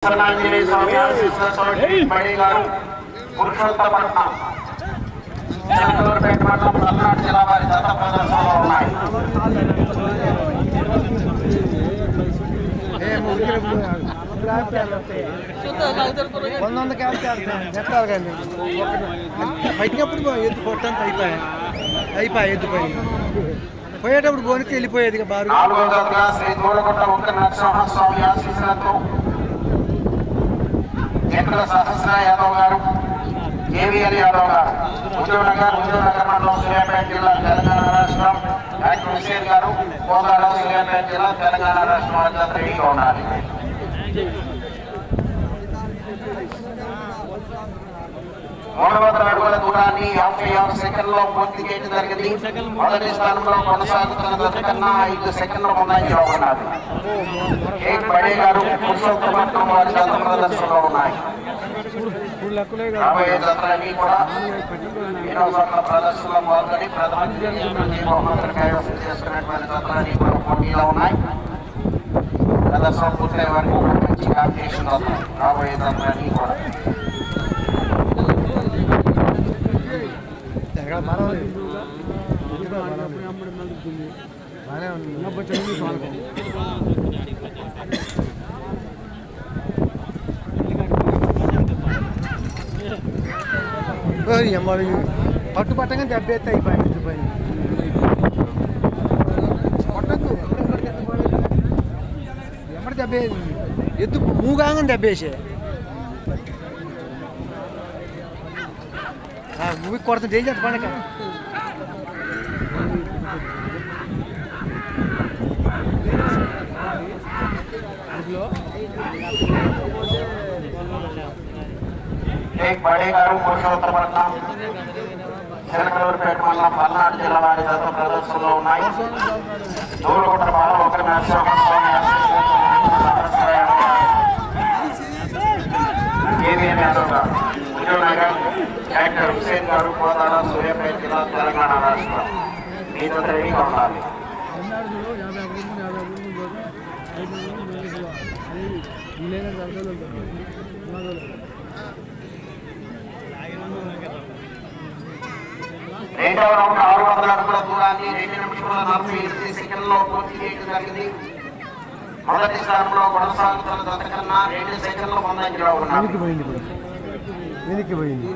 ప్రసన్నాంజనేయ స్వామి ఆశీస్సులతో బడి గారు పురుషోత్తపట్నం చిలకలూరుపేట మండలం పల్నాడు జిల్లా వారి దత్త ప్రదర్శనలో ఉన్నాయి. బయటప్పుడు ఎద్దు కొట్టంత అయిపోయి ఎద్దుపోయి పోయేటప్పుడు పోనికి వెళ్ళిపోయేది. నాలుగో జతగా శ్రీ దూడగుట్ట ఒక్క నరసింహస్వామి ఆశీస్సులతో ఎక్కడ సహస్ర యాదవ్ గారు, కేవీఎల్ యాదవ్ గారు, హుజూర్నగర్ మండలం సూర్యాపేట జిల్లా తెలంగాణ రాష్ట్రం, డాక్టర్ హుసేన్ గారు కోదాడ సూర్యాపేట జిల్లా తెలంగాణ రాష్ట్రం వద్ద రెడీగా ఉండాలి. మూడవ అడుగుల దూరాన్ని 56 సెకండ్లో పూర్తి చేయడం జరిగింది. మొదటి స్థానంలో కొనసాగుతున్న దశ కన్నా 5 సెకండ్ల ముందంజలో ఉన్నది. బడే గారు పురుషోత్తపట్నం వారి దత్త ప్రదర్శనలో ఉన్నాయి. రాబోయే జతలన్నీ కూడా వినోదాల ప్రదర్శనలో పాల్గొని ప్రథమ బహుమతులు కైవసం చేసుకున్నటువంటి జతలన్నీ కూడా పోటీలో ఉన్నాయి. ప్రదర్శన పూర్తయ్యే వరకు మంచి కాంపిటీషన్ అవుతాయి. రాబోయే జతలన్నీ కూడా పట్టు పట్టంగా దెబ్బేస్తే అయిపోయింది. పట్టద్దు ఎమ్మడి దెబ్బే ఎద్దు మూగాగా దెబ్బేసే మూవీ కొడుతుంది. ఏం చేస్తా పండగ బడే గారు పురుషోత్తపట్నం చిలకలూరుపేట మండలం పల్నాడు జిల్లా వారి దత్త ప్రదర్శనలో ఉన్నాయి. దూడగుట్ట బాల ఒక నరసింహస్వామి కేవీఎల్ యాదవ్ గారు, హుజూర్నగర్ డాక్టర్ హుసేన్ గారు కోదాడ సూర్యాపేట జిల్లా తెలంగాణ రాష్ట్రం. మీ జత రెడీగా ఉండాలి. రెండవ రౌండ్ 600 అడుగుల దూరాన్ని 2 నిమిషముల 48 సెకండ్లో పూర్తి చేయడం జరిగింది. మొదటి స్థానంలో కొనసాగుతున్న జత కన్నా 2 సెకండ్ల ముందంజలో ఉన్నారు. వెనక్కి పోయింది.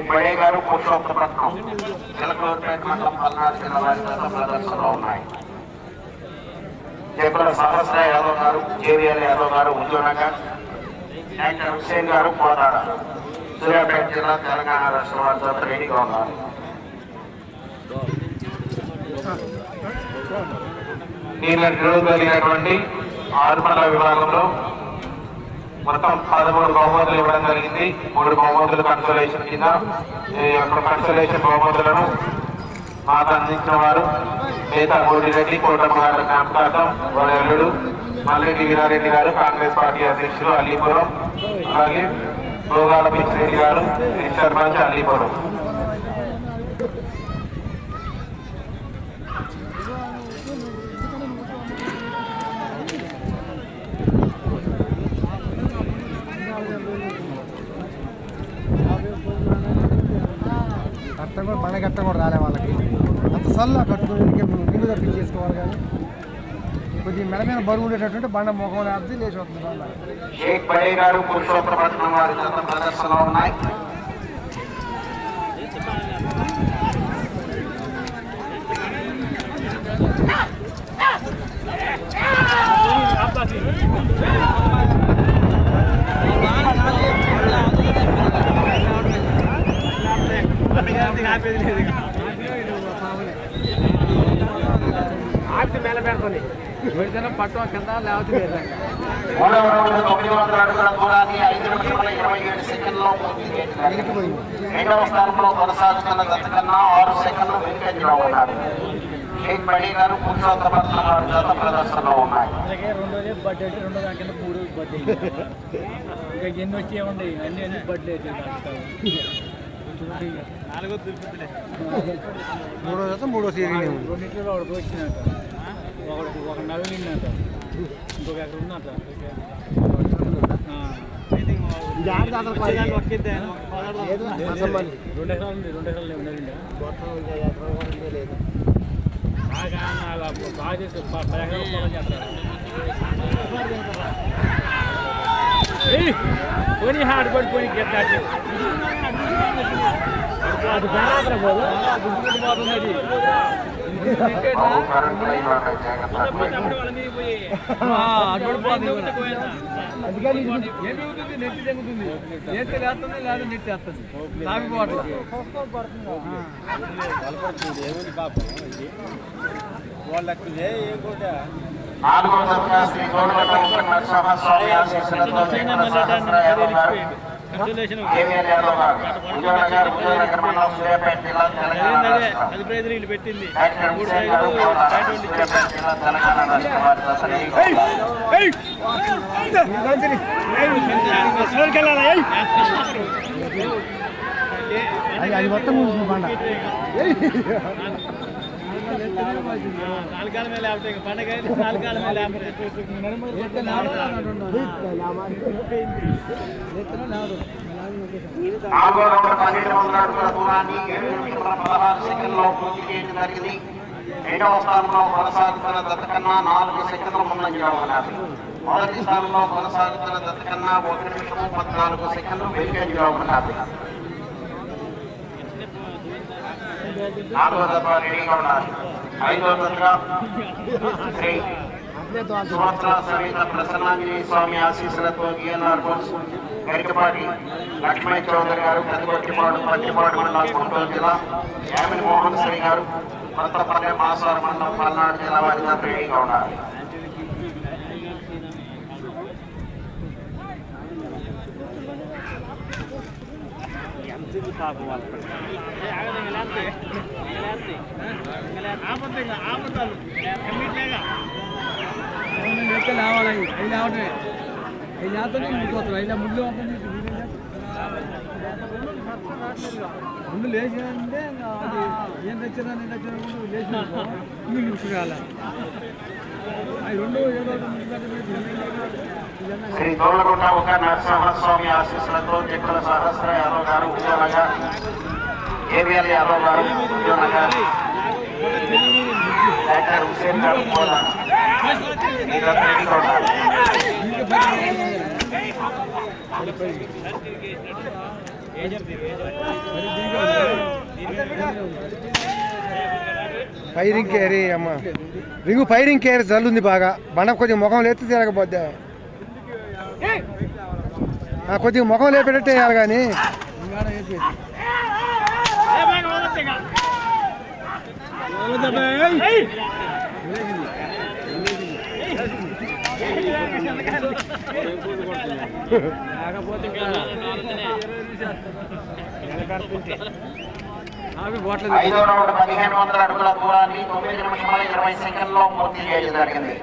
బడే గారు పురుషోత్తపట్నం చిలకలూరుపేట మండలం పల్నాడు జిల్లా వారి దత్త ప్రదర్శనలో ఉన్నాయి. జగల సహస్ర యాదవ్ గారు, కేవీఎల్ యాదవ్ గారు, హుజూర్నగర్ డాక్టర్ హుసేన్ గారు కోదాడ సూర్యాపేట జిల్లా తెలంగాణ రాష్ట్రం వారి దత్త రెడీగా ఉన్నారు. నిన్న జరిగినటువంటి ఆరుమల విభాగంలో మొత్తం 13 బహుమతులు ఇవ్వడం జరిగింది. 3 బహుమతులు కన్సోలేషన్ కింద. కన్సోలేషన్ బహుమతులను మాకు అందించిన వారు నేతా కోటిరెడ్డి కోటమ్మ గారి జ్ఞాపకార్థం వారి అల్లుడు మల్లెడ్డి వీరారెడ్డి గారు, కాంగ్రెస్ పార్టీ అధ్యక్షులు అల్లీపురం, అలాగే భోగాల పిచ్చిరెడ్డి గారు, సర్పంచ్ అల్లీపురం. మన గట్ట కూడా రాలే వాళ్ళకి అంత సల్లా కట్టుకుని నీళ్ళు తప్పించేసుకోవాలి. కానీ కొద్దిగా మెడ మీద బరువు ఉండేటటువంటి బండ ముఖం లేకపోతే లేచి వస్తుంది బండ. పట్టం కింద లేకపోతే మూడవ రౌండ్ 900 అడుగుల దూరాన్ని 5 నిమిషముల 27 సెకండ్లో పూర్తి చేశారు. రెండవ స్థానంలో కొనసాగుతున్న దత్తకన్నా 6 సెకండ్లు వెనుకంజలో ఉన్నారు. షేక్ బడీ గారు పురుషోత్తపట్నం వారి జత ప్రదర్శనలో ఉన్నాయి. ఎన్ని వచ్చేవండి అన్ని బడ్లు మూడో జత మూడో సీరియల్ రెండింటిలో ఒకటి వచ్చినాక ఒక నవ్వినాక ఇంకొక ఎక్కడ ఉన్నట 2 ఎకరాలు ఉంది 2 ఎకరాలు లేదు బాగా చేసి 10 ఎకరాలు పొలం చేస్తారు. పోనీ హాట్ పడిపోయి గెట్టాడు అది బరాబర పోతుంది. నెట్టి తెగుతుంది నెట్టి లేస్తుంది లేదా నెట్టి వేస్తుంది తాగిపోవట్లేదు. వాళ్ళకి నాలుగో దశగా శ్రీ గోడగట్ట నరసింహస్వామి ఆశీస్సులతో కేవీఆర్ యాదవ్ గారు విజయనగర్ మండలం సూర్యాపేట జిల్లా తెలంగాణ పెట్టింది తెలంగాణ రాష్ట్రం వారి అది మొత్తం బండ నాలుగాల మీద లేకపోతే పండగ నాలుగాల మీద నాలుగో రౌండ్ 1200 అడుగుల దూరాన్ని 7 నిమిషముల 16 సెకండ్లో పూర్తి చేయడం జరిగింది. రెండవ స్థానంలో కొనసాగుతున్న దత్తకన్నా 4 సెకండ్ల ముందంజలో ఉన్నారు. మొదటి స్థానంలో కొనసాగుతున్న దత్తకన్నా 1 నిమిషము 14 సెకండ్లు వెనుకంజలో ఉన్నారు. నాలుగో దశ రెడీగా ఉన్నారు. ఐదో దశగా శ్రీ సుభద్ర సమేత ప్రసన్నాంజనేయ స్వామి ఆశీస్సులతో గిఎన్ఆర్ బోస్ గరికపాటి లక్ష్మీ చౌదరి గారు పెద్దగొట్టిపాడు పత్తిపాడు మండలం గుంటూరు జిల్లా యామిని మోహన్ శ్రీ గారు కొత్తపల్లె మాసారు మండలం పల్నాడు జిల్లా వారి రెడీగా ఉన్నారు. ముందు లేచి అంటే ఏం తెచ్చినా నేను తెచ్చినా లేచి చూసుకోవాల అవి రెండు ఏదో శ్రీ తోళ్లగుంట ఒక నరసింహస్వామి ఆశీస్సులతో చెక్కుల సహస్ర యాదవ్ గారు విజయనగర్ కేవీఎల్ యాదవ్ గారు విజయనగర్ డాక్టర్ హుసేన్ గారు ఫైరింగ్ కేరీ అమ్మ రింగు ఫైరింగ్ కేర్ జల్లుంది బాగా బండ కొద్దిగా ముఖం లేపి తిరగబోద్దా కొద్దిగా ముఖం లేపేటట్టు వేయాలి కానీ ఐదో రౌండ్ 1500 అడుగుల దూరాన్ని 9 నిమిషముల 20 సెకండ్లో పూర్తి చేయడం జరిగింది.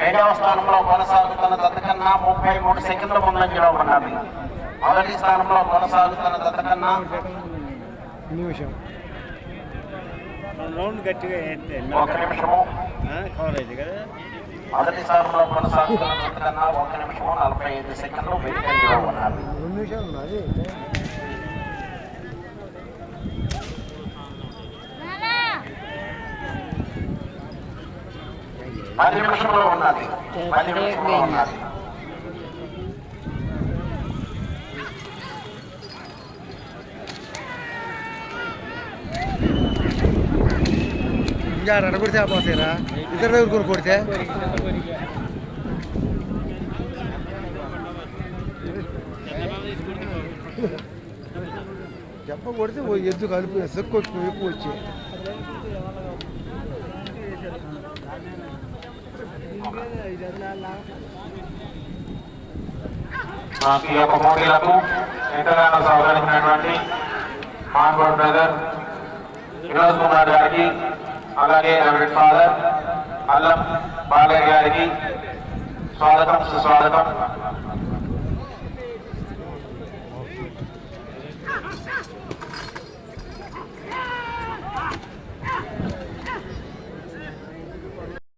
రెండవ స్థానంలో కొనసాగుతున్న దత్తకన్నా 33 సెకండ్ల ముందంజలో ఉన్నది. మొదటి స్థానంలో కొనసాగుతున్న దత్తకన్నా నిమిషం గట్టిగా 1 నిమిషము. మొదటి స్థానంలో కొనసాగుతున్న దత్తకన్నా 1 నిమిషము 45 సెకండ్లు వెనుకంజలో ఉన్నది. 2 నిమిషాలు ఉన్నది. 10 నిమిషంలో ఉన్నది. 10 నిమిషంలో ఉన్నది. ఇంకా రడ కొడితే ఆపోతారా ఇద్దరు దగ్గర కొడితే చెప్ప కొడితే ఎద్దు కలిపి ఎక్కువ వచ్చి ఈ యొక్క పోటీలకు ఎంతగానో సహకరించినటువంటి మాన్గోడ్ బ్రదర్ వినోద్ కుమార్ గారికి, అలాగే రెవరెండ్ ఫాదర్ అల్లం బాలయ్య గారికి స్వాగతం సుస్వాగతం.